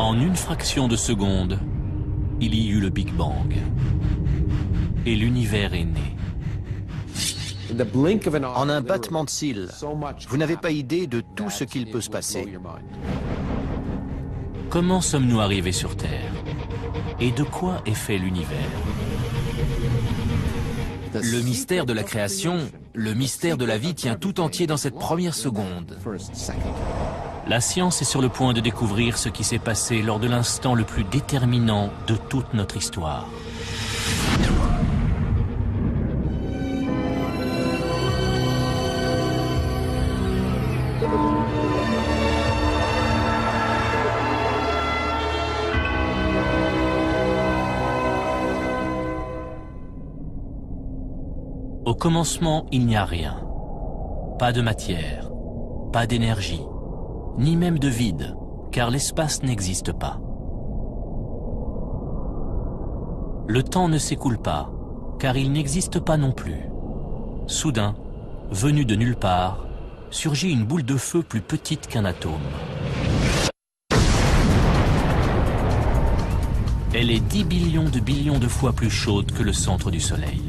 En une fraction de seconde, il y eut le Big Bang. Et l'univers est né. En un battement de cils, vous n'avez pas idée de tout ce qu'il peut se passer. Comment sommes-nous arrivés sur Terre? Et de quoi est fait l'univers? Le mystère de la création, le mystère de la vie tient tout entier dans cette première seconde. La science est sur le point de découvrir ce qui s'est passé lors de l'instant le plus déterminant de toute notre histoire. Au commencement, il n'y a rien. Pas de matière, pas d'énergie, ni même de vide, car l'espace n'existe pas. Le temps ne s'écoule pas, car il n'existe pas non plus. Soudain, venue de nulle part, surgit une boule de feu plus petite qu'un atome. Elle est 10 billions de fois plus chaude que le centre du Soleil.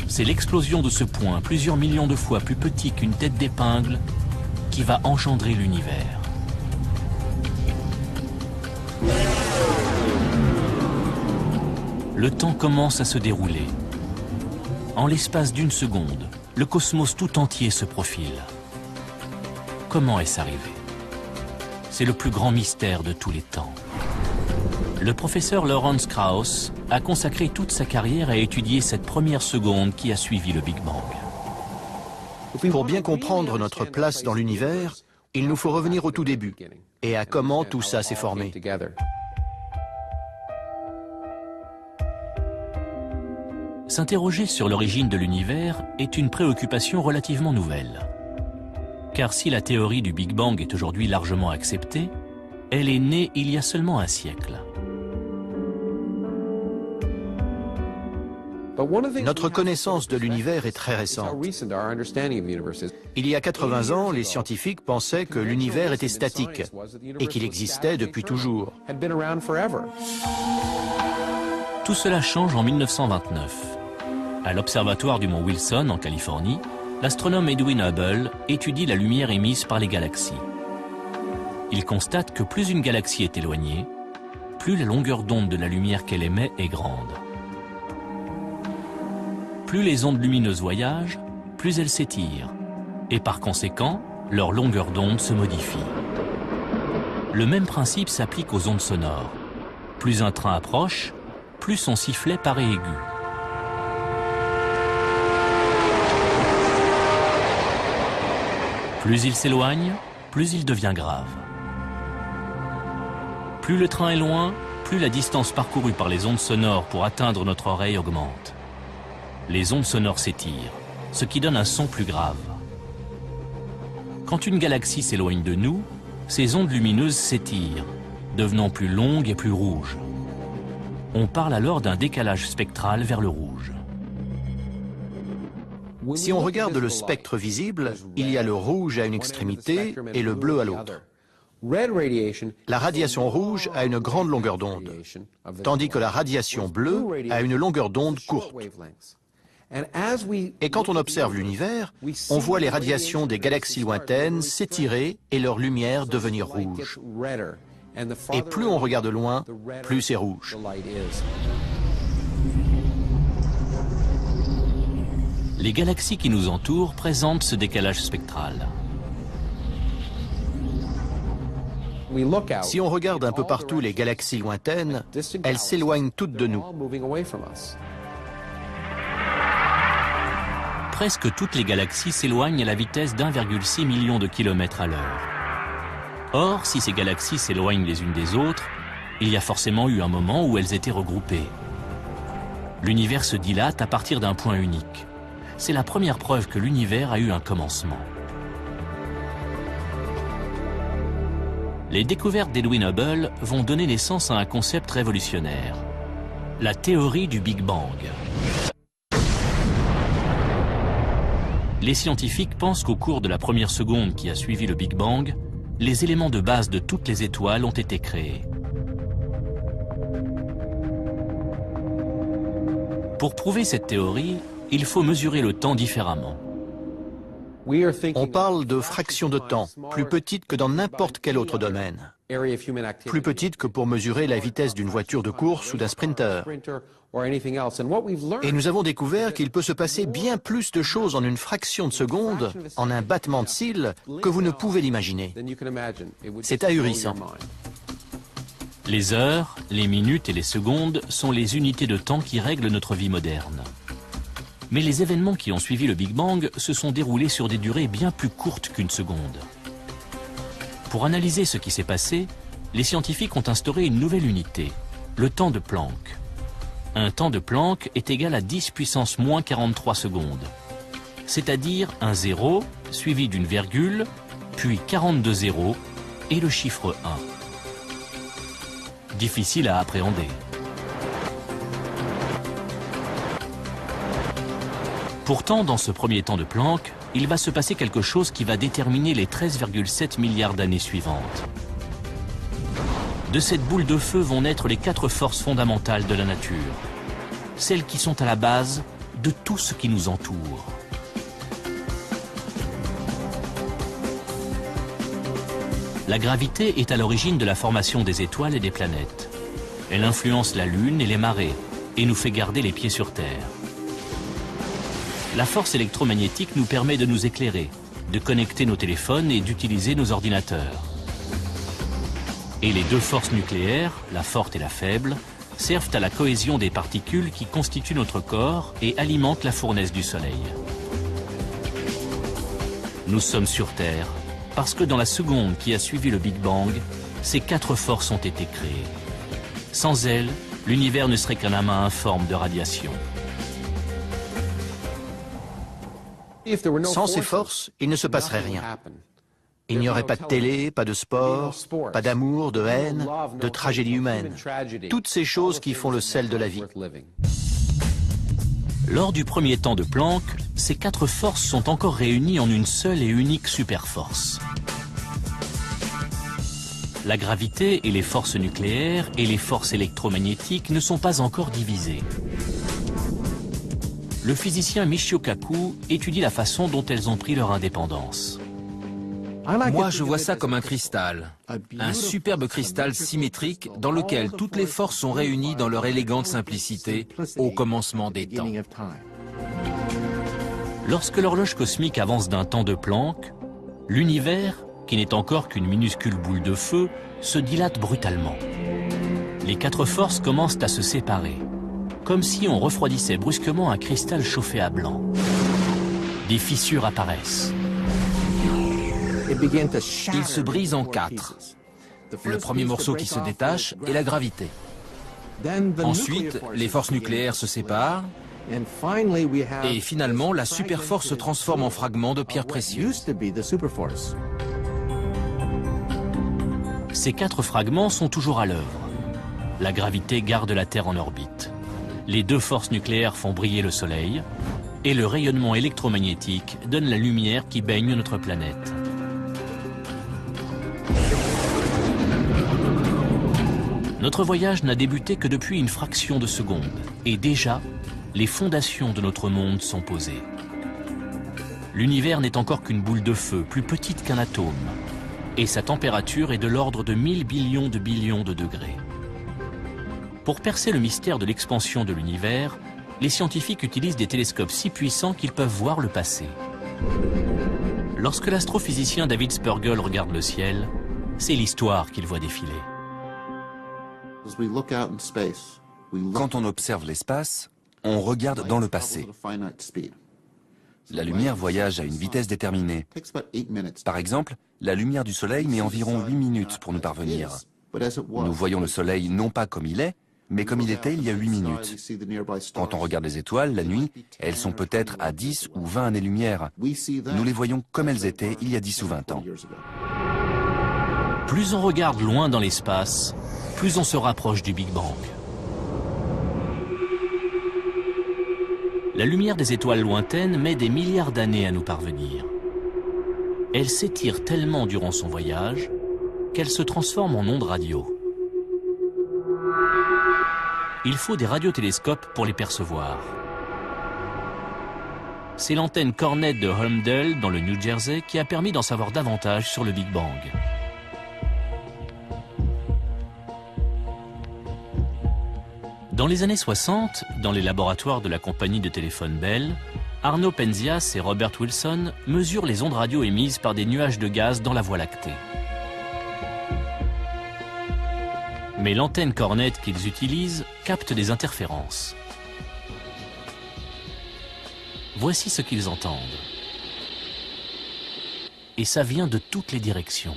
C'est l'explosion de ce point, plusieurs millions de fois plus petit qu'une tête d'épingle, qui va engendrer l'univers. Le temps commence à se dérouler. En l'espace d'une seconde, le cosmos tout entier se profile. Comment est-ce arrivé? C'est le plus grand mystère de tous les temps. Le professeur Lawrence Krauss a consacré toute sa carrière à étudier cette première seconde qui a suivi le Big Bang. Pour bien comprendre notre place dans l'univers, il nous faut revenir au tout début et à comment tout ça s'est formé. S'interroger sur l'origine de l'univers est une préoccupation relativement nouvelle. Car si la théorie du Big Bang est aujourd'hui largement acceptée, elle est née il y a seulement un siècle. Notre connaissance de l'univers est très récente. Il y a 80 ans, les scientifiques pensaient que l'univers était statique et qu'il existait depuis toujours. Tout cela change en 1929. À l'observatoire du mont Wilson, en Californie, l'astronome Edwin Hubble étudie la lumière émise par les galaxies. Il constate que plus une galaxie est éloignée, plus la longueur d'onde de la lumière qu'elle émet est grande. Plus les ondes lumineuses voyagent, plus elles s'étirent, et par conséquent, leur longueur d'onde se modifie. Le même principe s'applique aux ondes sonores. Plus un train approche, plus son sifflet paraît aigu. Plus il s'éloigne, plus il devient grave. Plus le train est loin, plus la distance parcourue par les ondes sonores pour atteindre notre oreille augmente. Les ondes sonores s'étirent, ce qui donne un son plus grave. Quand une galaxie s'éloigne de nous, ces ondes lumineuses s'étirent, devenant plus longues et plus rouges. On parle alors d'un décalage spectral vers le rouge. Si on regarde le spectre visible, il y a le rouge à une extrémité et le bleu à l'autre. La radiation rouge a une grande longueur d'onde, tandis que la radiation bleue a une longueur d'onde courte. Et quand on observe l'univers, on voit les radiations des galaxies lointaines s'étirer et leur lumière devenir rouge. Et plus on regarde loin, plus c'est rouge. Les galaxies qui nous entourent présentent ce décalage spectral. Si on regarde un peu partout les galaxies lointaines, elles s'éloignent toutes de nous. Presque toutes les galaxies s'éloignent à la vitesse d'1,6 million de kilomètres à l'heure. Or, si ces galaxies s'éloignent les unes des autres, il y a forcément eu un moment où elles étaient regroupées. L'univers se dilate à partir d'un point unique. C'est la première preuve que l'univers a eu un commencement. Les découvertes d'Edwin Hubble vont donner naissance à un concept révolutionnaire, la théorie du Big Bang. Les scientifiques pensent qu'au cours de la première seconde qui a suivi le Big Bang, les éléments de base de toutes les étoiles ont été créés. Pour prouver cette théorie, il faut mesurer le temps différemment. On parle de fraction de temps, plus petite que dans n'importe quel autre domaine. Plus petite que pour mesurer la vitesse d'une voiture de course ou d'un sprinter. Et nous avons découvert qu'il peut se passer bien plus de choses en une fraction de seconde, en un battement de cils, que vous ne pouvez l'imaginer. C'est ahurissant. Les heures, les minutes et les secondes sont les unités de temps qui règlent notre vie moderne. Mais les événements qui ont suivi le Big Bang se sont déroulés sur des durées bien plus courtes qu'une seconde. Pour analyser ce qui s'est passé, les scientifiques ont instauré une nouvelle unité, le temps de Planck. Un temps de Planck est égal à 10 puissance moins 43 secondes, c'est-à-dire un 0 suivi d'une virgule, puis 42 zéros et le chiffre 1. Difficile à appréhender. Pourtant, dans ce premier temps de Planck, il va se passer quelque chose qui va déterminer les 13,7 milliards d'années suivantes. De cette boule de feu vont naître les 4 forces fondamentales de la nature, celles qui sont à la base de tout ce qui nous entoure. La gravité est à l'origine de la formation des étoiles et des planètes. Elle influence la Lune et les marées et nous fait garder les pieds sur Terre. La force électromagnétique nous permet de nous éclairer, de connecter nos téléphones et d'utiliser nos ordinateurs. Et les 2 forces nucléaires, la forte et la faible, servent à la cohésion des particules qui constituent notre corps et alimentent la fournaise du Soleil. Nous sommes sur Terre parce que dans la seconde qui a suivi le Big Bang, ces 4 forces ont été créées. Sans elles, l'univers ne serait qu'un amas informe de radiation. Sans ces forces, il ne se passerait rien. Il n'y aurait pas de télé, pas de sport, pas d'amour, de haine, de tragédie humaine. Toutes ces choses qui font le sel de la vie. Lors du premier temps de Planck, ces 4 forces sont encore réunies en une seule et unique superforce. La gravité et les forces nucléaires et les forces électromagnétiques ne sont pas encore divisées. Le physicien Michio Kaku étudie la façon dont elles ont pris leur indépendance. Moi, je vois ça comme un cristal. Un superbe cristal symétrique dans lequel toutes les forces sont réunies dans leur élégante simplicité au commencement des temps. Lorsque l'horloge cosmique avance d'un temps de Planck, l'univers, qui n'est encore qu'une minuscule boule de feu, se dilate brutalement. Les 4 forces commencent à se séparer, comme si on refroidissait brusquement un cristal chauffé à blanc. Des fissures apparaissent. Il se brise en 4. Le premier morceau qui se détache est la gravité. Ensuite, les forces nucléaires se séparent. Et finalement, la superforce se transforme en fragments de pierres précieuses. Ces 4 fragments sont toujours à l'œuvre. La gravité garde la Terre en orbite. Les 2 forces nucléaires font briller le Soleil. Et le rayonnement électromagnétique donne la lumière qui baigne notre planète. Notre voyage n'a débuté que depuis une fraction de seconde. Et déjà, les fondations de notre monde sont posées. L'univers n'est encore qu'une boule de feu, plus petite qu'un atome. Et sa température est de l'ordre de 1000 billions de degrés. Pour percer le mystère de l'expansion de l'univers, les scientifiques utilisent des télescopes si puissants qu'ils peuvent voir le passé. Lorsque l'astrophysicien David Spergel regarde le ciel, c'est l'histoire qu'il voit défiler. Quand on observe l'espace, on regarde dans le passé. La lumière voyage à une vitesse déterminée. Par exemple, la lumière du Soleil met environ 8 minutes pour nous parvenir. Nous voyons le Soleil non pas comme il est, mais comme il était il y a 8 minutes. Quand on regarde les étoiles, la nuit, elles sont peut-être à 10 ou 20 années-lumière. Nous les voyons comme elles étaient il y a 10 ou 20 ans. Plus on regarde loin dans l'espace, plus on se rapproche du Big Bang. La lumière des étoiles lointaines met des milliards d'années à nous parvenir. Elle s'étire tellement durant son voyage qu'elle se transforme en onde radio. Il faut des radiotélescopes pour les percevoir. C'est l'antenne Cornette de Holmdel, dans le New Jersey, qui a permis d'en savoir davantage sur le Big Bang. Dans les années 60, dans les laboratoires de la compagnie de téléphone Bell, Arno Penzias et Robert Wilson mesurent les ondes radio émises par des nuages de gaz dans la Voie lactée. Mais l'antenne Cornette qu'ils utilisent capte des interférences. Voici ce qu'ils entendent. Et ça vient de toutes les directions.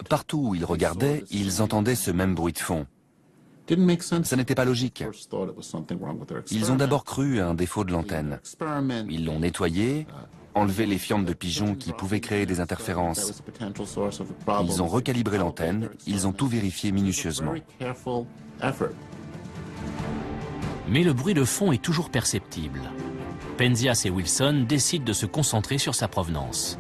Partout où ils regardaient, ils entendaient ce même bruit de fond. Ça n'était pas logique. Ils ont d'abord cru à un défaut de l'antenne. Ils l'ont nettoyée, enlevé les fientes de pigeons qui pouvaient créer des interférences. Ils ont recalibré l'antenne, ils ont tout vérifié minutieusement. Mais le bruit de fond est toujours perceptible. Penzias et Wilson décident de se concentrer sur sa provenance.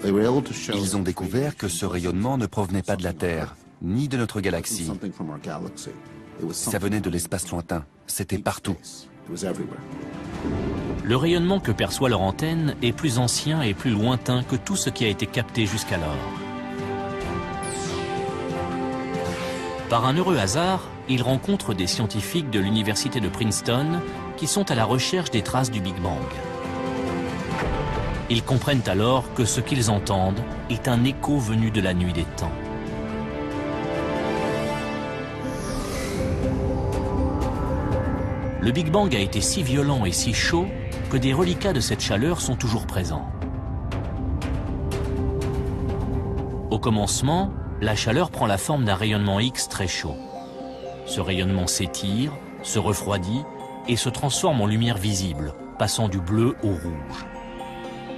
Ils ont découvert que ce rayonnement ne provenait pas de la Terre, ni de notre galaxie. Ça venait de l'espace lointain, c'était partout. Le rayonnement que perçoit leur antenne est plus ancien et plus lointain que tout ce qui a été capté jusqu'alors. Par un heureux hasard, ils rencontrent des scientifiques de l'université de Princeton qui sont à la recherche des traces du Big Bang. Ils comprennent alors que ce qu'ils entendent est un écho venu de la nuit des temps. Le Big Bang a été si violent et si chaud que des reliquats de cette chaleur sont toujours présents. Au commencement, la chaleur prend la forme d'un rayonnement X très chaud. Ce rayonnement s'étire, se refroidit et se transforme en lumière visible, passant du bleu au rouge.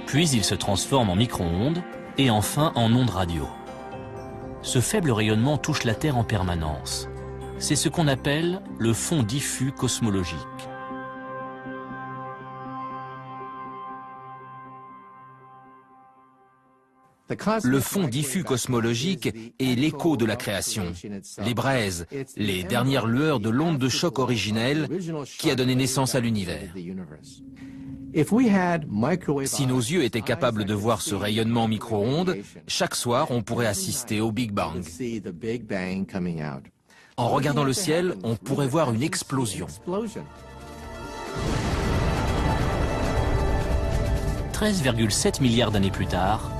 Puis il se transforme en micro-ondes et enfin en ondes radio. Ce faible rayonnement touche la Terre en permanence. C'est ce qu'on appelle le fond diffus cosmologique. Le fond diffus cosmologique est l'écho de la création, les braises, les dernières lueurs de l'onde de choc originelle qui a donné naissance à l'univers. Si nos yeux étaient capables de voir ce rayonnement en micro-ondes, chaque soir on pourrait assister au Big Bang. En regardant le ciel, on pourrait voir une explosion. 13,7 milliards d'années plus tard,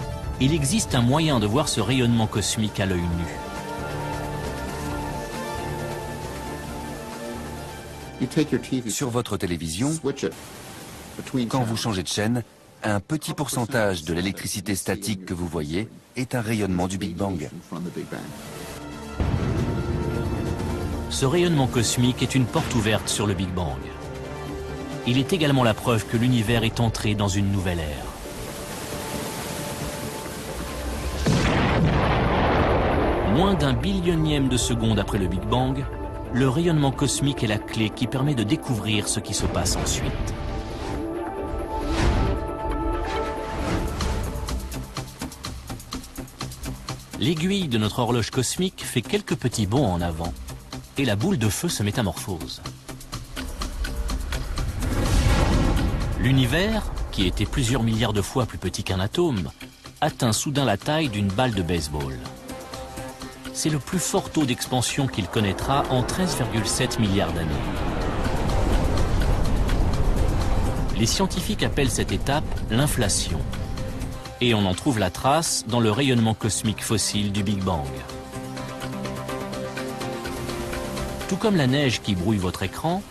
il existe un moyen de voir ce rayonnement cosmique à l'œil nu. Sur votre télévision, quand vous changez de chaîne, un petit pourcentage de l'électricité statique que vous voyez est un rayonnement du Big Bang. Ce rayonnement cosmique est une porte ouverte sur le Big Bang. Il est également la preuve que l'univers est entré dans une nouvelle ère. Moins d'un billionième de seconde après le Big Bang, le rayonnement cosmique est la clé qui permet de découvrir ce qui se passe ensuite. L'aiguille de notre horloge cosmique fait quelques petits bonds en avant et la boule de feu se métamorphose. L'univers, qui était plusieurs milliards de fois plus petit qu'un atome, atteint soudain la taille d'une balle de baseball. C'est le plus fort taux d'expansion qu'il connaîtra en 13,7 milliards d'années. Les scientifiques appellent cette étape l'inflation. Et on en trouve la trace dans le rayonnement cosmique fossile du Big Bang. Tout comme la neige qui brouille votre écran,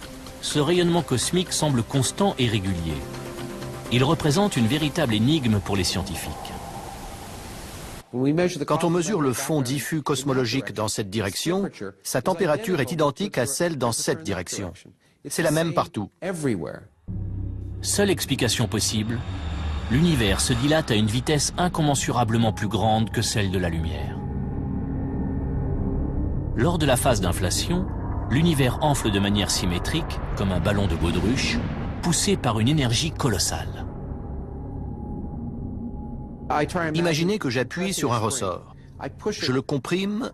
ce rayonnement cosmique semble constant et régulier. Il représente une véritable énigme pour les scientifiques. Quand on mesure le fond diffus cosmologique dans cette direction, sa température est identique à celle dans cette direction. C'est la même partout. Seule explication possible, l'univers se dilate à une vitesse incommensurablement plus grande que celle de la lumière. Lors de la phase d'inflation, l'univers enfle de manière symétrique, comme un ballon de baudruche, poussé par une énergie colossale. Imaginez que j'appuie sur un ressort. Je le comprime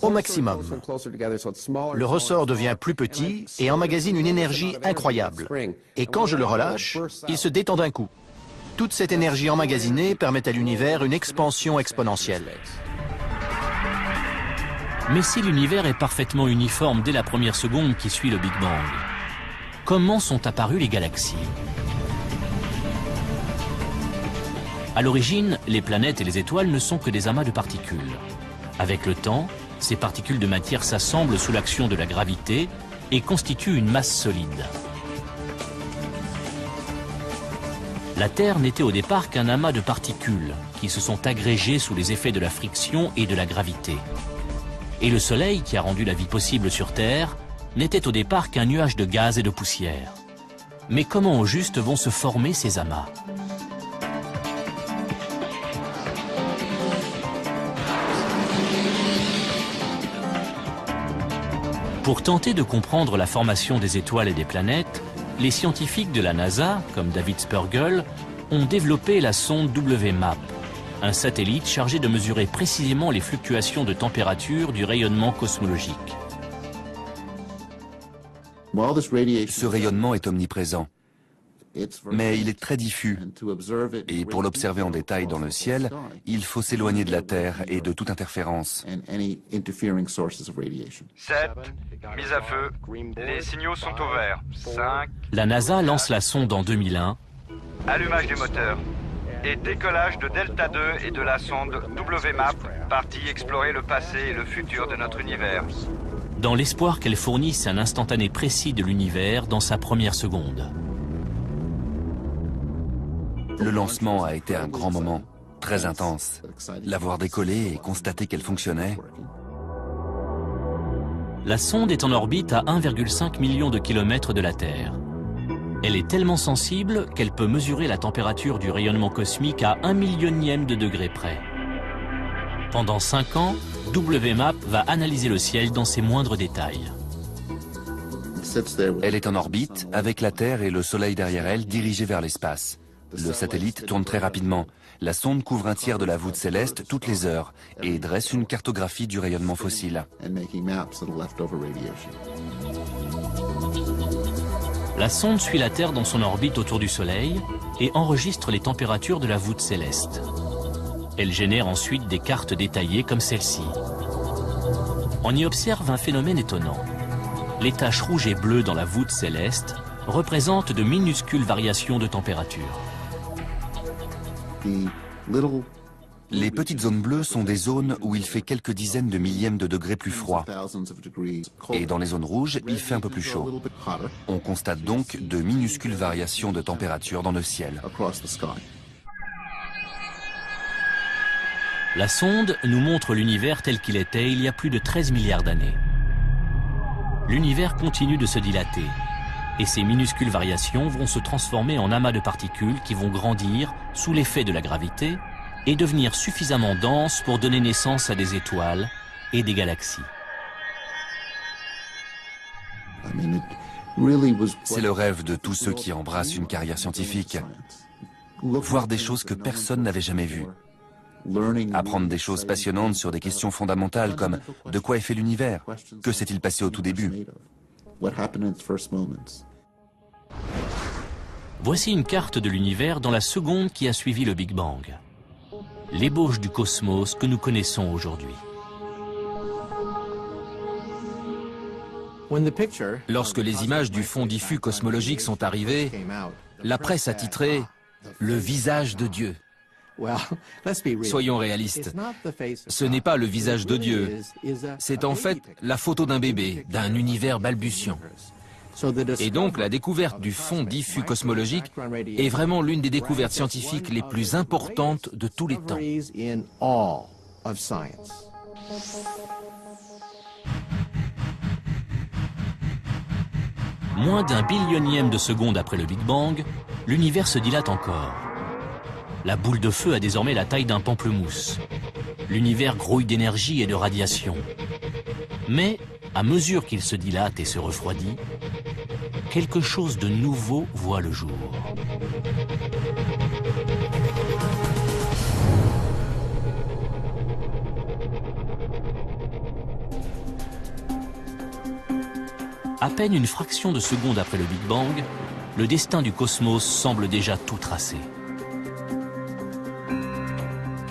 au maximum. Le ressort devient plus petit et emmagasine une énergie incroyable. Et quand je le relâche, il se détend d'un coup. Toute cette énergie emmagasinée permet à l'univers une expansion exponentielle. Mais si l'univers est parfaitement uniforme dès la première seconde qui suit le Big Bang, comment sont apparues les galaxies? À l'origine, les planètes et les étoiles ne sont que des amas de particules. Avec le temps, ces particules de matière s'assemblent sous l'action de la gravité et constituent une masse solide. La Terre n'était au départ qu'un amas de particules qui se sont agrégées sous les effets de la friction et de la gravité. Et le Soleil, qui a rendu la vie possible sur Terre, n'était au départ qu'un nuage de gaz et de poussière. Mais comment au juste vont se former ces amas? Pour tenter de comprendre la formation des étoiles et des planètes, les scientifiques de la NASA, comme David Spergel, ont développé la sonde WMAP, un satellite chargé de mesurer précisément les fluctuations de température du rayonnement cosmologique. Ce rayonnement est omniprésent, mais il est très diffus. Et pour l'observer en détail dans le ciel, il faut s'éloigner de la Terre et de toute interférence. 7, mise à feu, les signaux sont au vert. 5, La NASA lance la sonde en 2001, allumage des moteurs. Et décollage de Delta 2 et de la sonde WMAP, partie explorer le passé et le futur de notre univers. dans l'espoir qu'elle fournisse un instantané précis de l'univers dans sa première seconde. Le lancement a été un grand moment, très intense. L'avoir décollée et constater qu'elle fonctionnait, La sonde est en orbite à 1,5 million de kilomètres de la Terre. Elle est tellement sensible qu'elle peut mesurer la température du rayonnement cosmique à 1 millionième de degré près. Pendant 5 ans, WMAP va analyser le ciel dans ses moindres détails. elle est en orbite, avec la Terre et le Soleil derrière elle, dirigés vers l'espace. Le satellite tourne très rapidement. La sonde couvre un tiers de la voûte céleste toutes les heures et dresse une cartographie du rayonnement fossile. La sonde suit la Terre dans son orbite autour du Soleil et enregistre les températures de la voûte céleste. Elle génère ensuite des cartes détaillées comme celle-ci. On y observe un phénomène étonnant. Les taches rouges et bleues dans la voûte céleste représentent de minuscules variations de température. Les petites zones bleues sont des zones où il fait quelques dizaines de millièmes de degrés plus froid. Et dans les zones rouges, il fait un peu plus chaud. On constate donc de minuscules variations de température dans le ciel. La sonde nous montre l'univers tel qu'il était il y a plus de 13 milliards d'années. L'univers continue de se dilater, et ces minuscules variations vont se transformer en amas de particules qui vont grandir sous l'effet de la gravité et devenir suffisamment denses pour donner naissance à des étoiles et des galaxies. C'est le rêve de tous ceux qui embrassent une carrière scientifique. Voir des choses que personne n'avait jamais vues. Apprendre des choses passionnantes sur des questions fondamentales comme de quoi est fait l'univers? Que s'est-il passé au tout début? Voici une carte de l'univers dans la seconde qui a suivi le Big Bang. L'ébauche du cosmos que nous connaissons aujourd'hui. Lorsque les images du fond diffus cosmologique sont arrivées, la presse a titré « Le visage de Dieu ». Soyons réalistes, ce n'est pas le visage de Dieu, c'est en fait la photo d'un bébé, d'un univers balbutiant. Et donc la découverte du fond diffus cosmologique est vraiment l'une des découvertes scientifiques les plus importantes de tous les temps. Moins d'un billionième de seconde après le Big Bang, l'univers se dilate encore. La boule de feu a désormais la taille d'un pamplemousse. L'univers grouille d'énergie et de radiation. Mais, à mesure qu'il se dilate et se refroidit, quelque chose de nouveau voit le jour. À peine une fraction de seconde après le Big Bang, le destin du cosmos semble déjà tout tracé.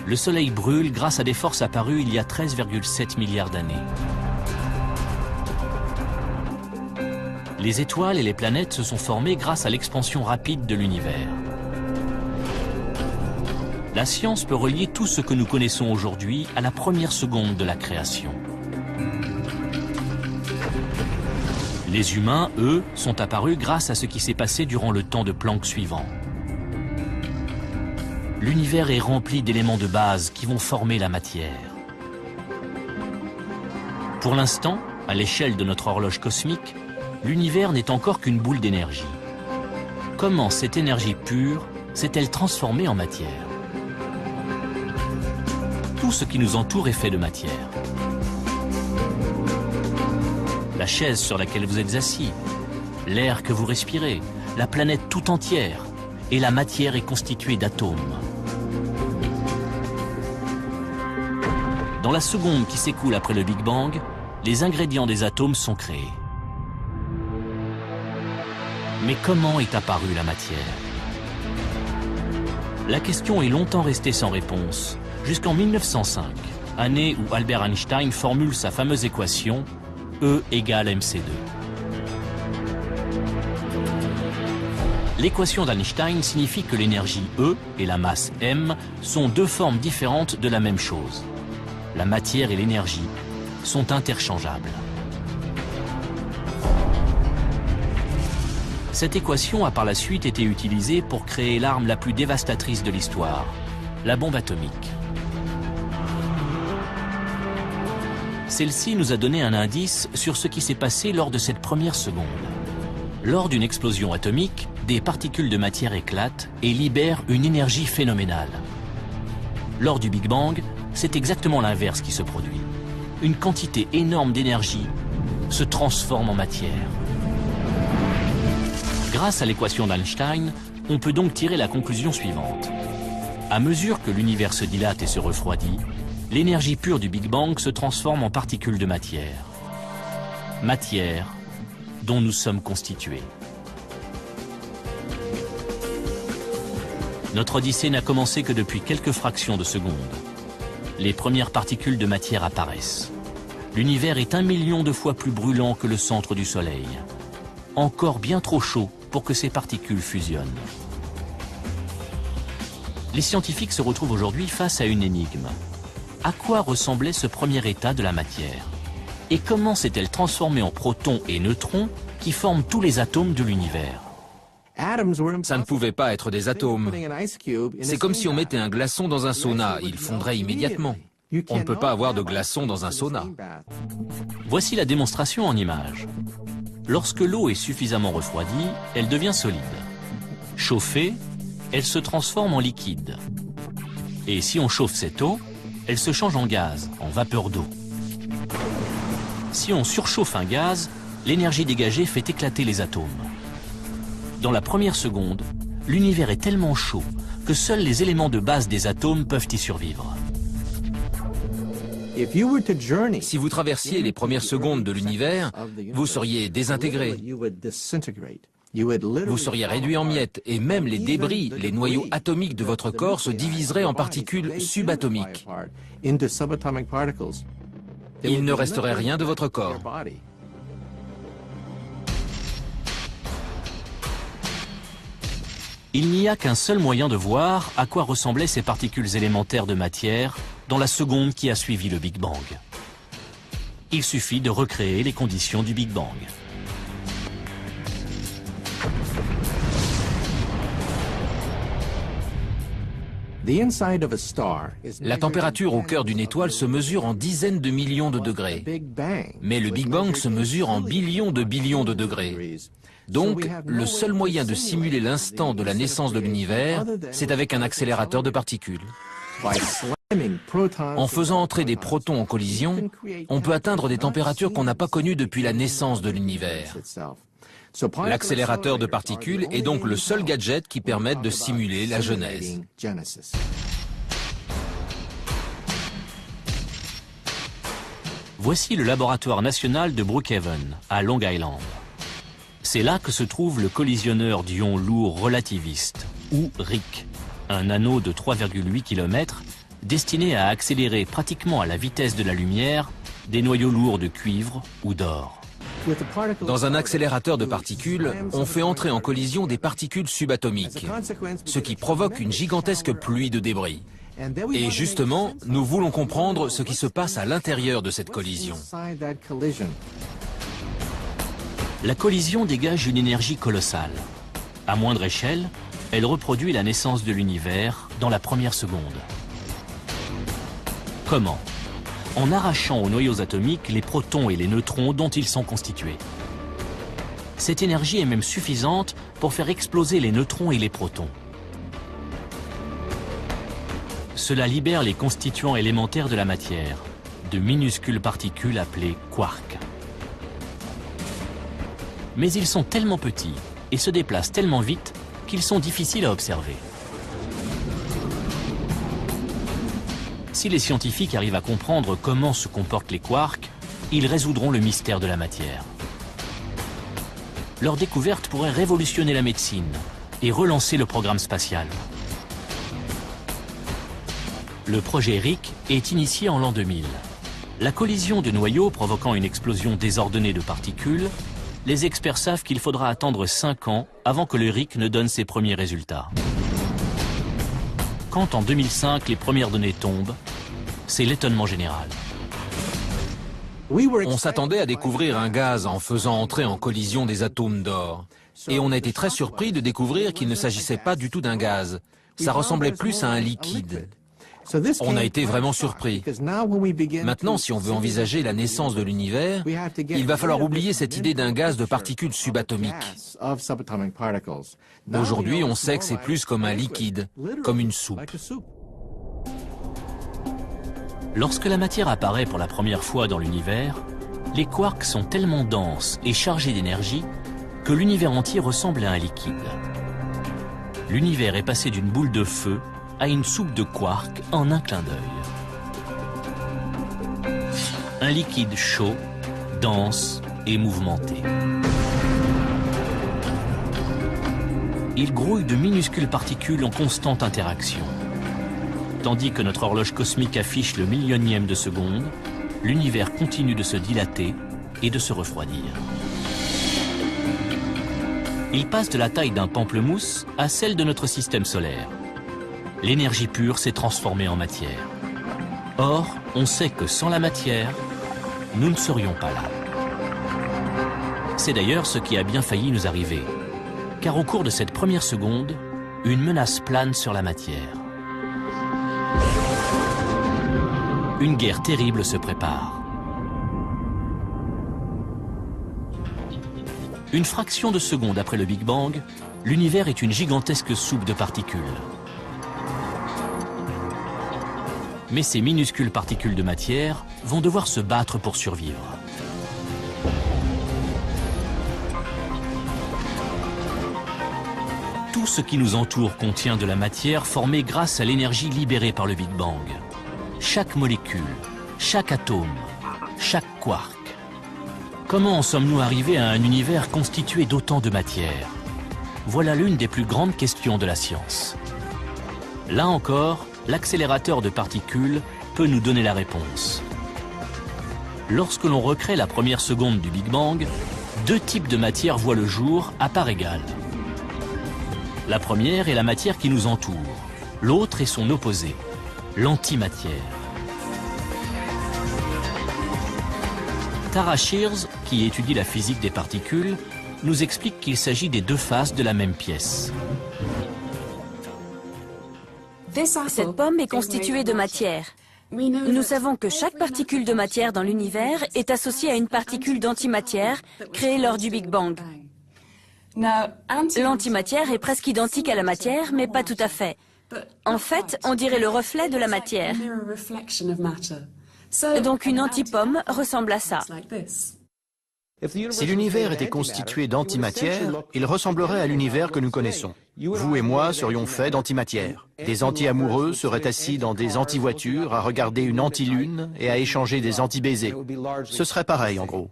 Le Soleil brûle grâce à des forces apparues il y a 13,7 milliards d'années. Les étoiles et les planètes se sont formées grâce à l'expansion rapide de l'univers. La science peut relier tout ce que nous connaissons aujourd'hui à la première seconde de la création. Les humains, eux, sont apparus grâce à ce qui s'est passé durant le temps de Planck suivant. L'univers est rempli d'éléments de base qui vont former la matière. Pour l'instant, à l'échelle de notre horloge cosmique, l'univers n'est encore qu'une boule d'énergie. Comment cette énergie pure s'est-elle transformée en matière? Tout ce qui nous entoure est fait de matière. La chaise sur laquelle vous êtes assis, l'air que vous respirez, la planète tout entière, et la matière est constituée d'atomes. Dans la seconde qui s'écoule après le Big Bang, les ingrédients des atomes sont créés. Mais comment est apparue la matière? La question est longtemps restée sans réponse, jusqu'en 1905, année où Albert Einstein formule sa fameuse équation E égale mc2. L'équation d'Einstein signifie que l'énergie E et la masse m sont deux formes différentes de la même chose. La matière et l'énergie sont interchangeables. Cette équation a par la suite été utilisée pour créer l'arme la plus dévastatrice de l'histoire, la bombe atomique. Celle-ci nous a donné un indice sur ce qui s'est passé lors de cette première seconde. Lors d'une explosion atomique, des particules de matière éclatent et libèrent une énergie phénoménale. Lors du Big Bang, c'est exactement l'inverse qui se produit. Une quantité énorme d'énergie se transforme en matière. Grâce à l'équation d'Einstein, on peut donc tirer la conclusion suivante. À mesure que l'univers se dilate et se refroidit, l'énergie pure du Big Bang se transforme en particules de matière. Matière dont nous sommes constitués. Notre odyssée n'a commencé que depuis quelques fractions de seconde. Les premières particules de matière apparaissent. L'univers est 1 million de fois plus brûlant que le centre du Soleil. Encore bien trop chaud pour que ces particules fusionnent. Les scientifiques se retrouvent aujourd'hui face à une énigme. À quoi ressemblait ce premier état de la matière? Et comment s'est-elle transformée en protons et neutrons qui forment tous les atomes de l'univers? Ça ne pouvait pas être des atomes. C'est comme si on mettait un glaçon dans un sauna, il fondrait immédiatement. On ne peut pas avoir de glaçon dans un sauna. Voici la démonstration en images. Lorsque l'eau est suffisamment refroidie, elle devient solide. Chauffée, elle se transforme en liquide. Et si on chauffe cette eau, elle se change en gaz, en vapeur d'eau. Si on surchauffe un gaz, l'énergie dégagée fait éclater les atomes. Dans la première seconde, l'univers est tellement chaud que seuls les éléments de base des atomes peuvent y survivre. Si vous traversiez les premières secondes de l'univers, vous seriez désintégré. Vous seriez réduit en miettes et même les débris, les noyaux atomiques de votre corps se diviseraient en particules subatomiques. Il ne resterait rien de votre corps. Il n'y a qu'un seul moyen de voir à quoi ressemblaient ces particules élémentaires de matière dans la seconde qui a suivi le Big Bang. Il suffit de recréer les conditions du Big Bang. La température au cœur d'une étoile se mesure en dizaines de millions de degrés. Mais le Big Bang se mesure en billions de degrés. Donc, le seul moyen de simuler l'instant de la naissance de l'univers, c'est avec un accélérateur de particules. En faisant entrer des protons en collision, on peut atteindre des températures qu'on n'a pas connues depuis la naissance de l'univers. L'accélérateur de particules est donc le seul gadget qui permette de simuler la genèse. Voici le laboratoire national de Brookhaven, à Long Island. C'est là que se trouve le collisionneur d'ions lourds relativistes, ou RIC, un anneau de 3,8 km destiné à accélérer pratiquement à la vitesse de la lumière des noyaux lourds de cuivre ou d'or. Dans un accélérateur de particules, on fait entrer en collision des particules subatomiques, ce qui provoque une gigantesque pluie de débris. Et justement, nous voulons comprendre ce qui se passe à l'intérieur de cette collision. La collision dégage une énergie colossale. À moindre échelle, elle reproduit la naissance de l'univers dans la première seconde. Comment? En arrachant aux noyaux atomiques les protons et les neutrons dont ils sont constitués. Cette énergie est même suffisante pour faire exploser les neutrons et les protons. Cela libère les constituants élémentaires de la matière, de minuscules particules appelées quarks. Mais ils sont tellement petits et se déplacent tellement vite qu'ils sont difficiles à observer. Si les scientifiques arrivent à comprendre comment se comportent les quarks, ils résoudront le mystère de la matière. Leur découverte pourrait révolutionner la médecine et relancer le programme spatial. Le projet RIC est initié en l'an 2000. La collision de noyaux provoquant une explosion désordonnée de particules, les experts savent qu'il faudra attendre 5 ans avant que le RIC ne donne ses premiers résultats. Quand en 2005 les premières données tombent, c'est l'étonnement général. On s'attendait à découvrir un gaz en faisant entrer en collision des atomes d'or. Et on a été très surpris de découvrir qu'il ne s'agissait pas du tout d'un gaz. Ça ressemblait plus à un liquide. On a été vraiment surpris. Maintenant, si on veut envisager la naissance de l'univers, il va falloir oublier cette idée d'un gaz de particules subatomiques. Aujourd'hui, on sait que c'est plus comme un liquide, comme une soupe. Lorsque la matière apparaît pour la première fois dans l'univers, les quarks sont tellement denses et chargés d'énergie que l'univers entier ressemble à un liquide. L'univers est passé d'une boule de feu à une soupe de quarks en un clin d'œil. Un liquide chaud, dense et mouvementé. Il grouille de minuscules particules en constante interaction. Tandis que notre horloge cosmique affiche le millionième de seconde, l'univers continue de se dilater et de se refroidir. Il passe de la taille d'un pamplemousse à celle de notre système solaire. L'énergie pure s'est transformée en matière. Or, on sait que sans la matière, nous ne serions pas là. C'est d'ailleurs ce qui a bien failli nous arriver. Car au cours de cette première seconde, une menace plane sur la matière. Une guerre terrible se prépare. Une fraction de seconde après le Big Bang, l'univers est une gigantesque soupe de particules. Mais ces minuscules particules de matière vont devoir se battre pour survivre. Tout ce qui nous entoure contient de la matière formée grâce à l'énergie libérée par le Big Bang. Chaque molécule, chaque atome, chaque quark. Comment en sommes-nous arrivés à un univers constitué d'autant de matière? Voilà l'une des plus grandes questions de la science. Là encore, l'accélérateur de particules peut nous donner la réponse. Lorsque l'on recrée la première seconde du Big Bang, deux types de matière voient le jour à part égale. La première est la matière qui nous entoure, l'autre est son opposé, l'antimatière. Tara Shears, qui étudie la physique des particules, nous explique qu'il s'agit des deux faces de la même pièce. Cette pomme est constituée de matière. Nous savons que chaque particule de matière dans l'univers est associée à une particule d'antimatière créée lors du Big Bang. L'antimatière est presque identique à la matière, mais pas tout à fait. En fait, on dirait le reflet de la matière. Donc une antipomme ressemble à ça. Si l'univers était constitué d'antimatière, il ressemblerait à l'univers que nous connaissons. Vous et moi serions faits d'antimatière. Des anti-amoureux seraient assis dans des anti-voitures à regarder une anti-lune et à échanger des anti-baisers. Ce serait pareil en gros.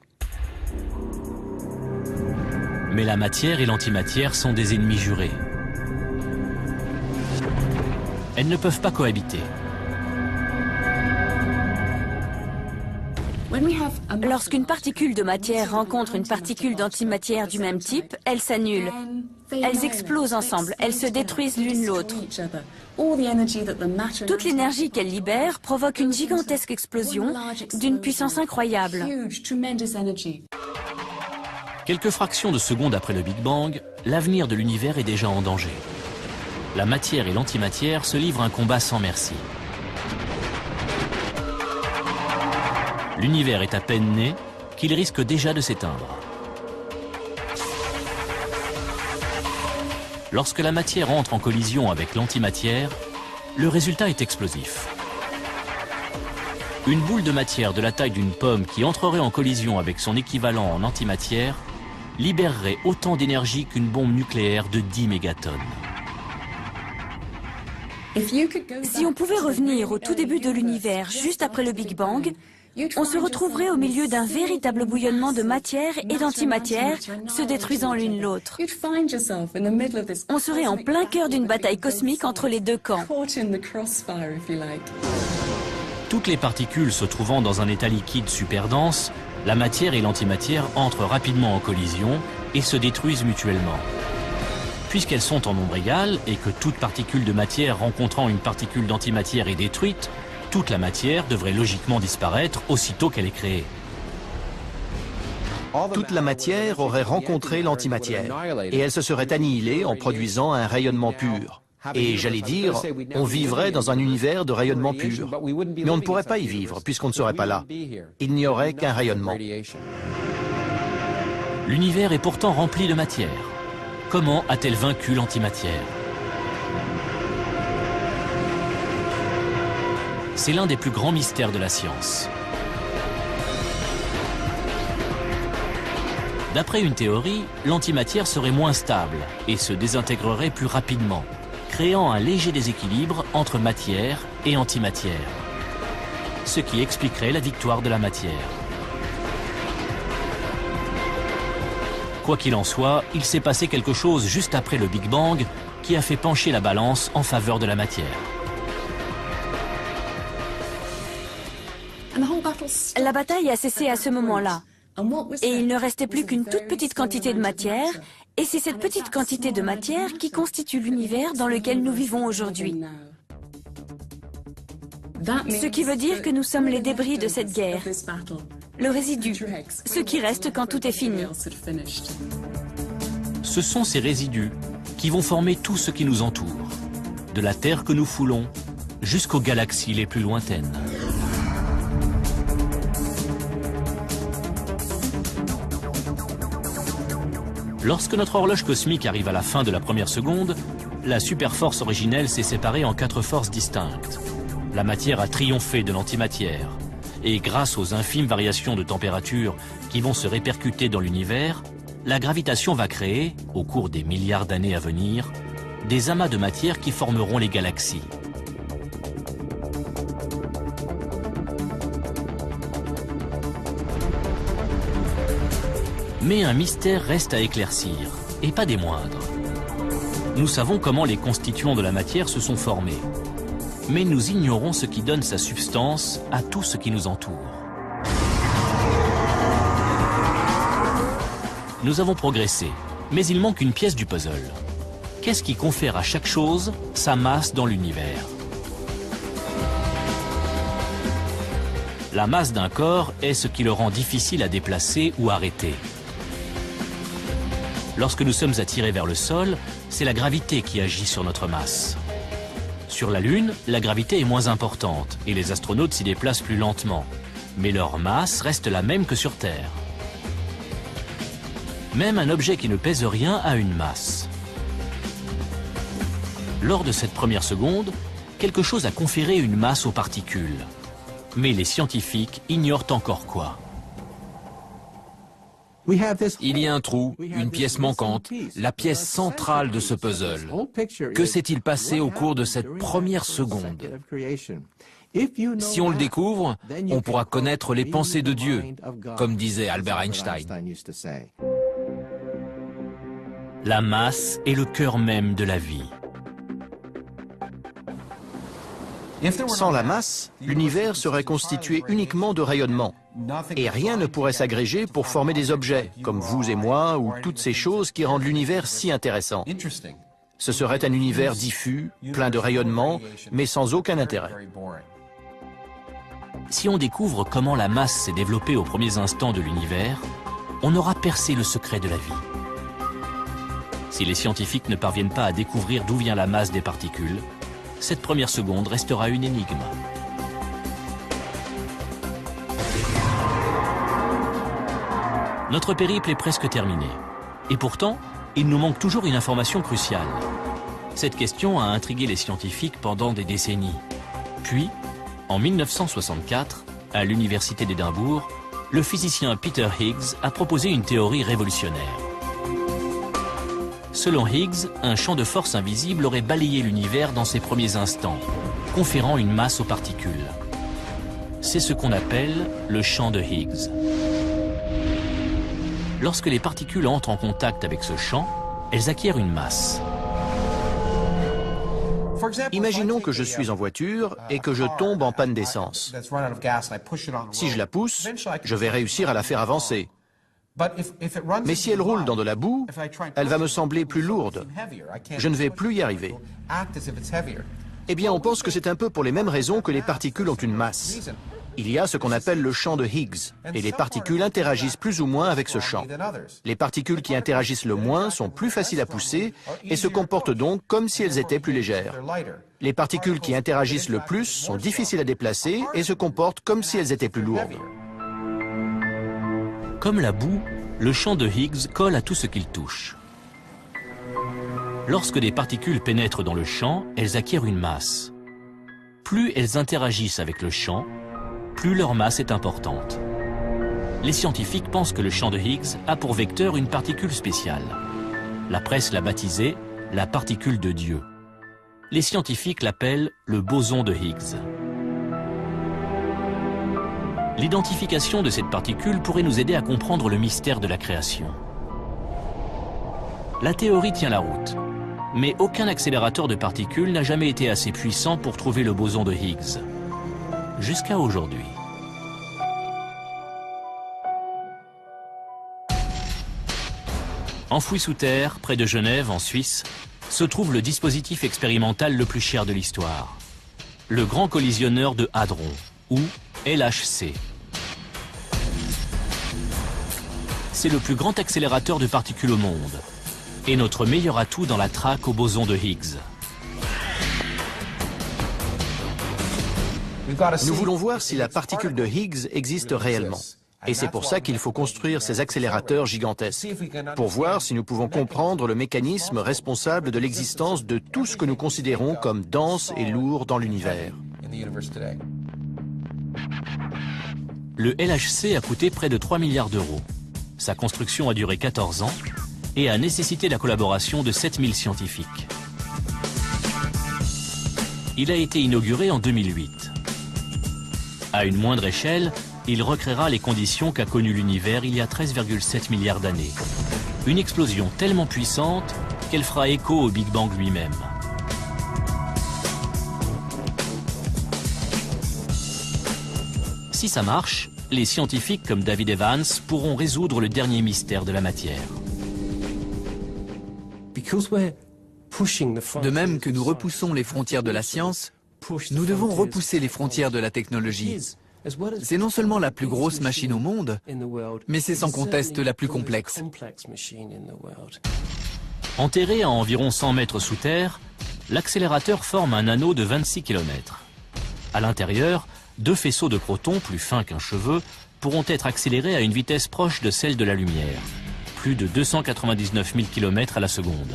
Mais la matière et l'antimatière sont des ennemis jurés. Elles ne peuvent pas cohabiter. Lorsqu'une particule de matière rencontre une particule d'antimatière du même type, elles s'annulent. Elles explosent ensemble, elles se détruisent l'une l'autre. Toute l'énergie qu'elles libèrent provoque une gigantesque explosion d'une puissance incroyable. Quelques fractions de secondes après le Big Bang, l'avenir de l'univers est déjà en danger. La matière et l'antimatière se livrent un combat sans merci. L'univers est à peine né qu'il risque déjà de s'éteindre. Lorsque la matière entre en collision avec l'antimatière, le résultat est explosif. Une boule de matière de la taille d'une pomme qui entrerait en collision avec son équivalent en antimatière libérerait autant d'énergie qu'une bombe nucléaire de 10 mégatonnes. Si on pouvait revenir au tout début de l'univers, juste après le Big Bang, on se retrouverait au milieu d'un véritable bouillonnement de matière et d'antimatière se détruisant l'une l'autre. On serait en plein cœur d'une bataille cosmique entre les deux camps. Toutes les particules se trouvant dans un état liquide super dense, la matière et l'antimatière entrent rapidement en collision et se détruisent mutuellement. Puisqu'elles sont en nombre égal et que toute particule de matière rencontrant une particule d'antimatière est détruite, toute la matière devrait logiquement disparaître aussitôt qu'elle est créée. Toute la matière aurait rencontré l'antimatière et elle se serait annihilée en produisant un rayonnement pur. Et j'allais dire, on vivrait dans un univers de rayonnement pur. Mais on ne pourrait pas y vivre puisqu'on ne serait pas là. Il n'y aurait qu'un rayonnement. L'univers est pourtant rempli de matière. Comment a-t-elle vaincu l'antimatière? C'est l'un des plus grands mystères de la science. D'après une théorie, l'antimatière serait moins stable et se désintégrerait plus rapidement, créant un léger déséquilibre entre matière et antimatière, ce qui expliquerait la victoire de la matière. Quoi qu'il en soit, il s'est passé quelque chose juste après le Big Bang qui a fait pencher la balance en faveur de la matière. La bataille a cessé à ce moment-là. Et il ne restait plus qu'une toute petite quantité de matière, et c'est cette petite quantité de matière qui constitue l'univers dans lequel nous vivons aujourd'hui. Ce qui veut dire que nous sommes les débris de cette guerre, le résidu, ce qui reste quand tout est fini. Ce sont ces résidus qui vont former tout ce qui nous entoure, de la Terre que nous foulons jusqu'aux galaxies les plus lointaines. Lorsque notre horloge cosmique arrive à la fin de la première seconde, la superforce originelle s'est séparée en 4 forces distinctes. La matière a triomphé de l'antimatière. Et grâce aux infimes variations de température qui vont se répercuter dans l'univers, la gravitation va créer, au cours des milliards d'années à venir, des amas de matière qui formeront les galaxies. Mais un mystère reste à éclaircir, et pas des moindres. Nous savons comment les constituants de la matière se sont formés, mais nous ignorons ce qui donne sa substance à tout ce qui nous entoure. Nous avons progressé, mais il manque une pièce du puzzle. Qu'est-ce qui confère à chaque chose sa masse dans l'univers? La masse d'un corps est ce qui le rend difficile à déplacer ou arrêter. Lorsque nous sommes attirés vers le sol, c'est la gravité qui agit sur notre masse. Sur la Lune, la gravité est moins importante et les astronautes s'y déplacent plus lentement. Mais leur masse reste la même que sur Terre. Même un objet qui ne pèse rien a une masse. Lors de cette première seconde, quelque chose a conféré une masse aux particules. Mais les scientifiques ignorent encore quoi. Il y a un trou, une pièce manquante, la pièce centrale de ce puzzle. Que s'est-il passé au cours de cette première seconde? Si on le découvre, on pourra connaître les pensées de Dieu, comme disait Albert Einstein. La masse est le cœur même de la vie. Sans la masse, l'univers serait constitué uniquement de rayonnement. Et rien ne pourrait s'agréger pour former des objets, comme vous et moi, ou toutes ces choses qui rendent l'univers si intéressant. Ce serait un univers diffus, plein de rayonnement, mais sans aucun intérêt. Si on découvre comment la masse s'est développée aux premiers instants de l'univers, on aura percé le secret de la vie. Si les scientifiques ne parviennent pas à découvrir d'où vient la masse des particules, cette première seconde restera une énigme. Notre périple est presque terminé. Et pourtant, il nous manque toujours une information cruciale. Cette question a intrigué les scientifiques pendant des décennies. Puis, en 1964, à l'université d'Édimbourg, le physicien Peter Higgs a proposé une théorie révolutionnaire. Selon Higgs, un champ de force invisible aurait balayé l'univers dans ses premiers instants, conférant une masse aux particules. C'est ce qu'on appelle le champ de Higgs. Lorsque les particules entrent en contact avec ce champ, elles acquièrent une masse. Imaginons que je suis en voiture et que je tombe en panne d'essence. Si je la pousse, je vais réussir à la faire avancer. Mais si elle roule dans de la boue, elle va me sembler plus lourde. Je ne vais plus y arriver. Eh bien, on pense que c'est un peu pour les mêmes raisons que les particules ont une masse. Il y a ce qu'on appelle le champ de Higgs, et les particules interagissent plus ou moins avec ce champ. Les particules qui interagissent le moins sont plus faciles à pousser et se comportent donc comme si elles étaient plus légères. Les particules qui interagissent le plus sont difficiles à déplacer et se comportent comme si elles étaient plus lourdes. Comme la boue, le champ de Higgs colle à tout ce qu'il touche. Lorsque des particules pénètrent dans le champ, elles acquièrent une masse. Plus elles interagissent avec le champ, plus leur masse est importante. Les scientifiques pensent que le champ de Higgs a pour vecteur une particule spéciale. La presse l'a baptisée la particule de Dieu. Les scientifiques l'appellent le boson de Higgs. L'identification de cette particule pourrait nous aider à comprendre le mystère de la création. La théorie tient la route, mais aucun accélérateur de particules n'a jamais été assez puissant pour trouver le boson de Higgs. Jusqu'à aujourd'hui. Enfoui sous terre, près de Genève, en Suisse, se trouve le dispositif expérimental le plus cher de l'histoire. Le Grand Collisionneur de Hadron, ou LHC. C'est le plus grand accélérateur de particules au monde, et notre meilleur atout dans la traque au boson de Higgs. Nous voulons voir si la particule de Higgs existe réellement. Et c'est pour ça qu'il faut construire ces accélérateurs gigantesques, pour voir si nous pouvons comprendre le mécanisme responsable de l'existence de tout ce que nous considérons comme dense et lourd dans l'univers. Le LHC a coûté près de 3 milliards d'euros. Sa construction a duré 14 ans et a nécessité la collaboration de 7000 scientifiques. Il a été inauguré en 2008. À une moindre échelle, il recréera les conditions qu'a connues l'univers il y a 13,7 milliards d'années. Une explosion tellement puissante qu'elle fera écho au Big Bang lui-même. Si ça marche, les scientifiques comme David Evans pourront résoudre le dernier mystère de la matière. De même que nous repoussons les frontières de la science, nous devons repousser les frontières de la technologie. C'est non seulement la plus grosse machine au monde, mais c'est sans conteste la plus complexe. Enterré à environ 100 mètres sous terre, l'accélérateur forme un anneau de 26 km. À l'intérieur, 2 faisceaux de protons plus fins qu'un cheveu pourront être accélérés à une vitesse proche de celle de la lumière, plus de 299 000 km à la seconde.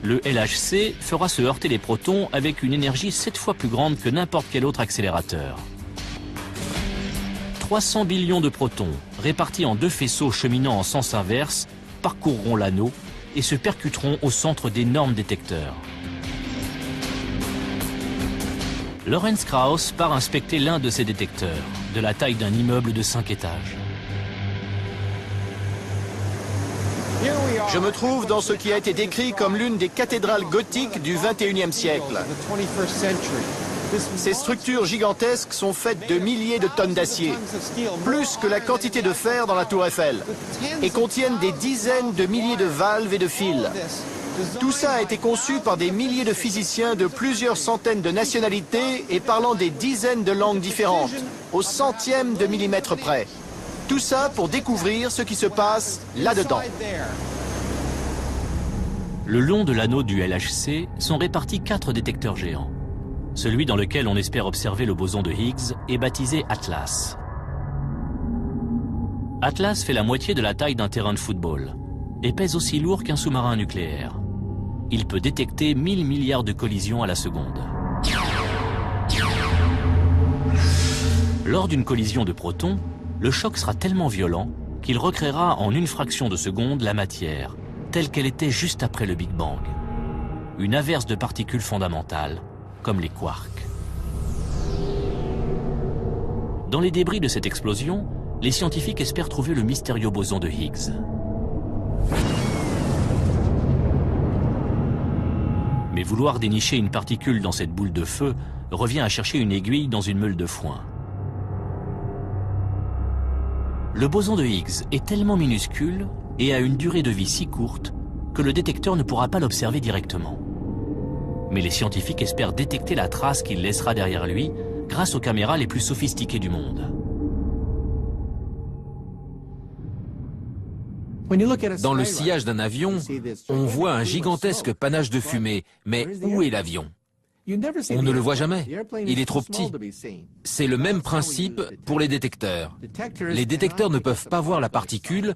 Le LHC fera se heurter les protons avec une énergie 7 fois plus grande que n'importe quel autre accélérateur. 300 billions de protons, répartis en 2 faisceaux cheminant en sens inverse, parcourront l'anneau et se percuteront au centre d'énormes détecteurs. Lawrence Krauss part inspecter l'un de ces détecteurs, de la taille d'un immeuble de 5 étages. Je me trouve dans ce qui a été décrit comme l'une des cathédrales gothiques du XXIe siècle. Ces structures gigantesques sont faites de milliers de tonnes d'acier, plus que la quantité de fer dans la tour Eiffel, et contiennent des dizaines de milliers de valves et de fils. Tout ça a été conçu par des milliers de physiciens de plusieurs centaines de nationalités et parlant des dizaines de langues différentes, au centième de millimètre près. Tout ça pour découvrir ce qui se passe là-dedans. Le long de l'anneau du LHC sont répartis 4 détecteurs géants. Celui dans lequel on espère observer le boson de Higgs est baptisé Atlas. Atlas fait la moitié de la taille d'un terrain de football et pèse aussi lourd qu'un sous-marin nucléaire. Il peut détecter 1000 milliards de collisions à la seconde. Lors d'une collision de protons, le choc sera tellement violent qu'il recréera en une fraction de seconde la matière, telle qu'elle était juste après le Big Bang. Une averse de particules fondamentales, comme les quarks. Dans les débris de cette explosion, les scientifiques espèrent trouver le mystérieux boson de Higgs. Mais vouloir dénicher une particule dans cette boule de feu revient à chercher une aiguille dans une meule de foin. Le boson de Higgs est tellement minuscule et a une durée de vie si courte que le détecteur ne pourra pas l'observer directement. Mais les scientifiques espèrent détecter la trace qu'il laissera derrière lui grâce aux caméras les plus sophistiquées du monde. Dans le sillage d'un avion, on voit un gigantesque panache de fumée. Mais où est l'avion? On ne le voit jamais. Il est trop petit. C'est le même principe pour les détecteurs. Les détecteurs ne peuvent pas voir la particule,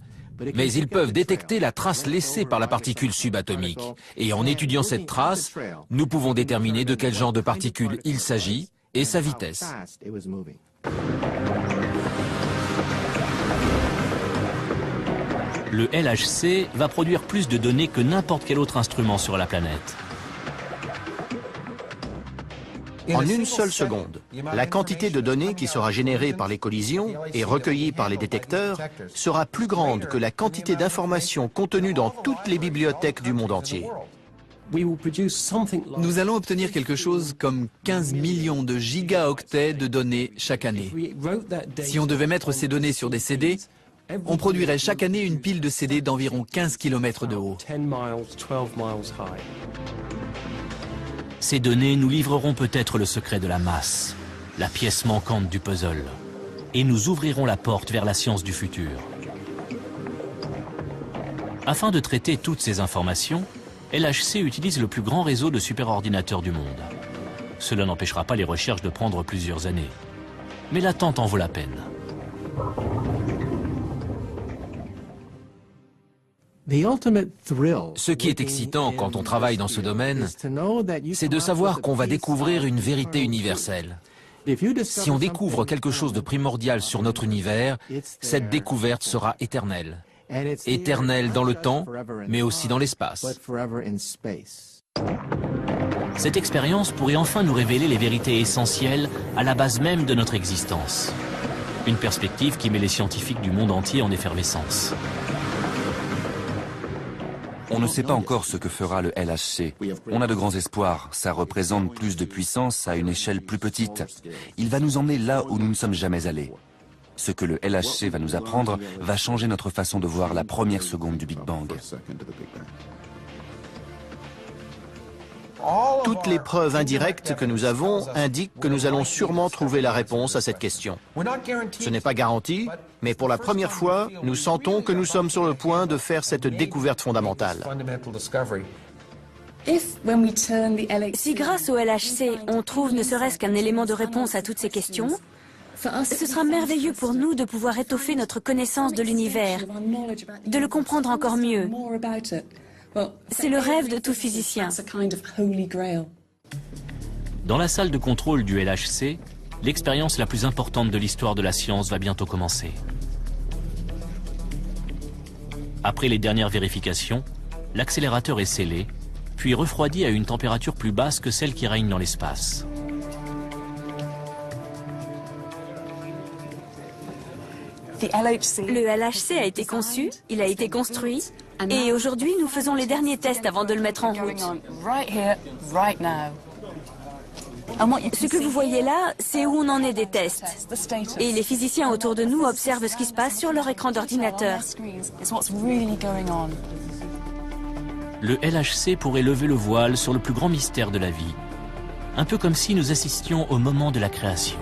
mais ils peuvent détecter la trace laissée par la particule subatomique. Et en étudiant cette trace, nous pouvons déterminer de quel genre de particule il s'agit et sa vitesse. Le LHC va produire plus de données que n'importe quel autre instrument sur la planète. En une seule seconde, la quantité de données qui sera générée par les collisions et recueillie par les détecteurs sera plus grande que la quantité d'informations contenues dans toutes les bibliothèques du monde entier. Nous allons obtenir quelque chose comme 15 millions de gigaoctets de données chaque année. Si on devait mettre ces données sur des CD, on produirait chaque année une pile de CD d'environ 15 km de haut. Ces données nous livreront peut-être le secret de la masse, la pièce manquante du puzzle, et nous ouvrirons la porte vers la science du futur. Afin de traiter toutes ces informations, LHC utilise le plus grand réseau de superordinateurs du monde. Cela n'empêchera pas les recherches de prendre plusieurs années. Mais l'attente en vaut la peine. Ce qui est excitant quand on travaille dans ce domaine, c'est de savoir qu'on va découvrir une vérité universelle. Si on découvre quelque chose de primordial sur notre univers, cette découverte sera éternelle. Éternelle dans le temps, mais aussi dans l'espace. Cette expérience pourrait enfin nous révéler les vérités essentielles à la base même de notre existence. Une perspective qui met les scientifiques du monde entier en effervescence. On ne sait pas encore ce que fera le LHC. On a de grands espoirs. Ça représente plus de puissance à une échelle plus petite. Il va nous emmener là où nous ne sommes jamais allés. Ce que le LHC va nous apprendre va changer notre façon de voir la première seconde du Big Bang. Toutes les preuves indirectes que nous avons indiquent que nous allons sûrement trouver la réponse à cette question. Ce n'est pas garanti, mais pour la première fois, nous sentons que nous sommes sur le point de faire cette découverte fondamentale. Si grâce au LHC, on trouve ne serait-ce qu'un élément de réponse à toutes ces questions, ce sera merveilleux pour nous de pouvoir étoffer notre connaissance de l'univers, de le comprendre encore mieux. C'est le rêve de tout physicien. Dans la salle de contrôle du LHC, l'expérience la plus importante de l'histoire de la science va bientôt commencer. Après les dernières vérifications, l'accélérateur est scellé, puis refroidi à une température plus basse que celle qui règne dans l'espace. Le LHC a été conçu, il a été construit, Et aujourd'hui, nous faisons les derniers tests avant de le mettre en route. Ce que vous voyez là, c'est où on en est des tests. Et les physiciens autour de nous observent ce qui se passe sur leur écran d'ordinateur. Le LHC pourrait lever le voile sur le plus grand mystère de la vie, un peu comme si nous assistions au moment de la création.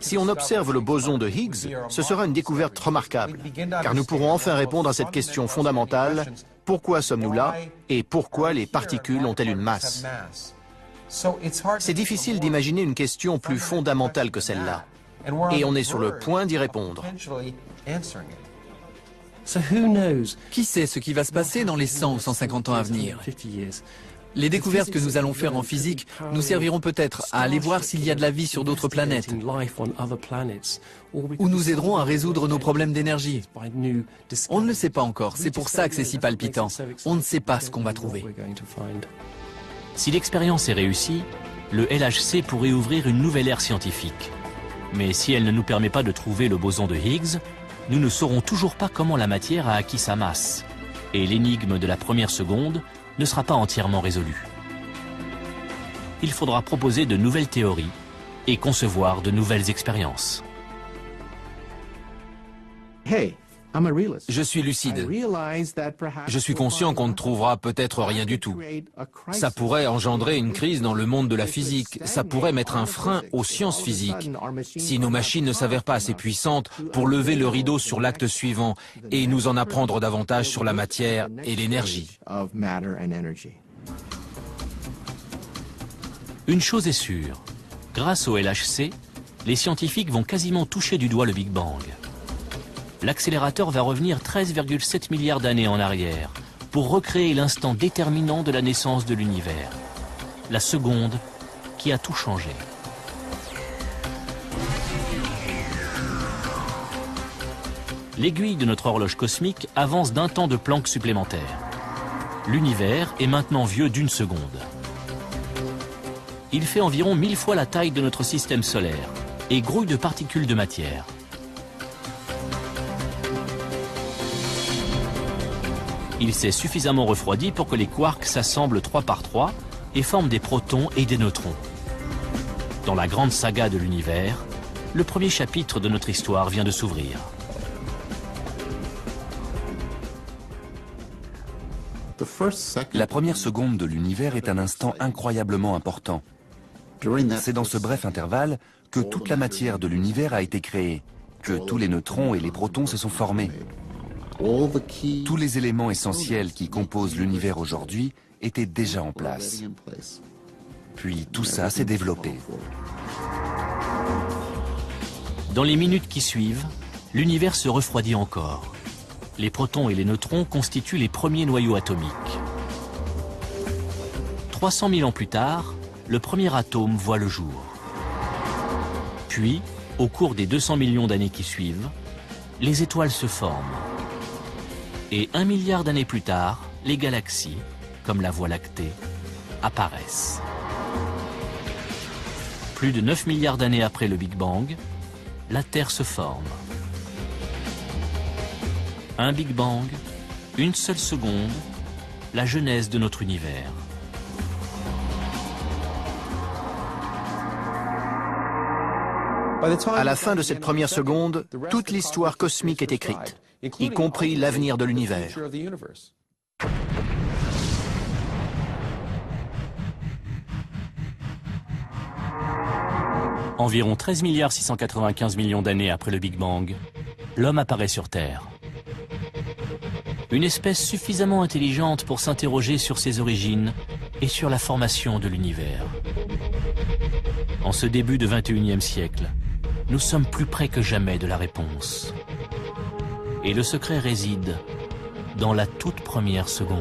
Si on observe le boson de Higgs, ce sera une découverte remarquable, car nous pourrons enfin répondre à cette question fondamentale: pourquoi sommes-nous là et pourquoi les particules ont-elles une masse? C'est difficile d'imaginer une question plus fondamentale que celle-là, et on est sur le point d'y répondre. Qui sait ce qui va se passer dans les 100 ou 150 ans à venir? Les découvertes que nous allons faire en physique nous serviront peut-être à aller voir s'il y a de la vie sur d'autres planètes, ou nous aideront à résoudre nos problèmes d'énergie. On ne le sait pas encore, c'est pour ça que c'est si palpitant. On ne sait pas ce qu'on va trouver. Si l'expérience est réussie, le LHC pourrait ouvrir une nouvelle ère scientifique. Mais si elle ne nous permet pas de trouver le boson de Higgs, nous ne saurons toujours pas comment la matière a acquis sa masse. Et l'énigme de la première seconde ne sera pas entièrement résolue. Il faudra proposer de nouvelles théories et concevoir de nouvelles expériences. Je suis lucide. Je suis conscient qu'on ne trouvera peut-être rien du tout. Ça pourrait engendrer une crise dans le monde de la physique. Ça pourrait mettre un frein aux sciences physiques. Si nos machines ne s'avèrent pas assez puissantes pour lever le rideau sur l'acte suivant et nous en apprendre davantage sur la matière et l'énergie. Une chose est sûre, grâce au LHC, les scientifiques vont quasiment toucher du doigt le Big Bang. L'accélérateur va revenir 13,7 milliards d'années en arrière pour recréer l'instant déterminant de la naissance de l'univers, la seconde qui a tout changé. L'aiguille de notre horloge cosmique avance d'un temps de Planck supplémentaire. L'univers est maintenant vieux d'une seconde. Il fait environ 1000 fois la taille de notre système solaire et grouille de particules de matière. Il s'est suffisamment refroidi pour que les quarks s'assemblent 3 par 3 et forment des protons et des neutrons. Dans la grande saga de l'univers, le premier chapitre de notre histoire vient de s'ouvrir. La première seconde de l'univers est un instant incroyablement important. C'est dans ce bref intervalle que toute la matière de l'univers a été créée, que tous les neutrons et les protons se sont formés. Tous les éléments essentiels qui composent l'univers aujourd'hui étaient déjà en place. Puis tout ça s'est développé. Dans les minutes qui suivent, l'univers se refroidit encore. Les protons et les neutrons constituent les premiers noyaux atomiques. 300 000 ans plus tard, le premier atome voit le jour. Puis, au cours des 200 millions d'années qui suivent, les étoiles se forment. Et 1 milliard d'années plus tard, les galaxies, comme la Voie lactée, apparaissent. Plus de 9 milliards d'années après le Big Bang, la Terre se forme. Un Big Bang, une seule seconde, la genèse de notre univers. À la fin de cette première seconde, toute l'histoire cosmique est écrite, y compris l'avenir de l'univers. Environ 13 695 millions d'années après le Big Bang, l'homme apparaît sur Terre. Une espèce suffisamment intelligente pour s'interroger sur ses origines et sur la formation de l'univers. En ce début de 21e siècle, nous sommes plus près que jamais de la réponse. Et le secret réside dans la toute première seconde.